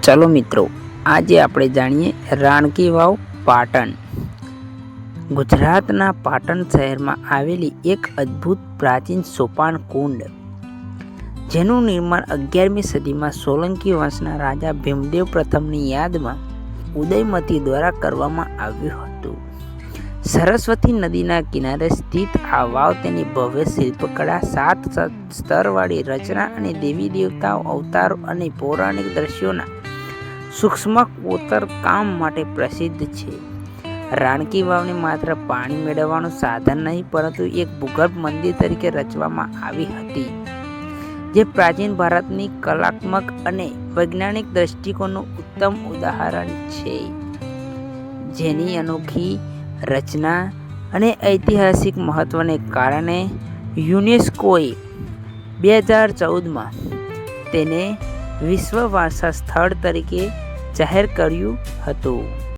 ચલો મિત્રો, આજે આપણે જાણીએ રાણકી વાવ પાટણ. ગુજરાતના પાટણ શહેરમાં આવેલી એક અદ્ભુત પ્રાચીન સોપાન કુંડ, જેનું નિર્માણ 11મી સદીમાં સોલંકી વંશના રાજા ભીમદેવ પ્રથમની યાદમાં ઉદયમતી દ્વારા કરવામાં આવ્યું હતું. સરસ્વતી નદીના કિનારે સ્થિત આ વાવ તેની ભવ્ય શિલ્પકળા, 7 સ્તરવાળી રચના અને દેવી દેવતાઓ, અવતારો અને પૌરાણિક દ્રશ્યોના સૂક્ષ્મ કોતરકામ માટે પ્રસિદ્ધ છે. રાણકી વાવને માત્ર પાણી મેળવવાનું સાધન નહીં, પરંતુ એક ભૂગર્ભ મંદિર તરીકે રચવામાં આવી હતી, જે પ્રાચીન ભારતની કલાત્મક અને વૈજ્ઞાનિક દૃષ્ટિકોણનું ઉત્તમ ઉદાહરણ છે. જેની અનોખી રચના અને ઐતિહાસિક મહત્વને કારણે યુનેસ્કોએ 2014માં તેને વિશ્વ વારસા સ્થળ તરીકે જાહેર કર્યું હતું.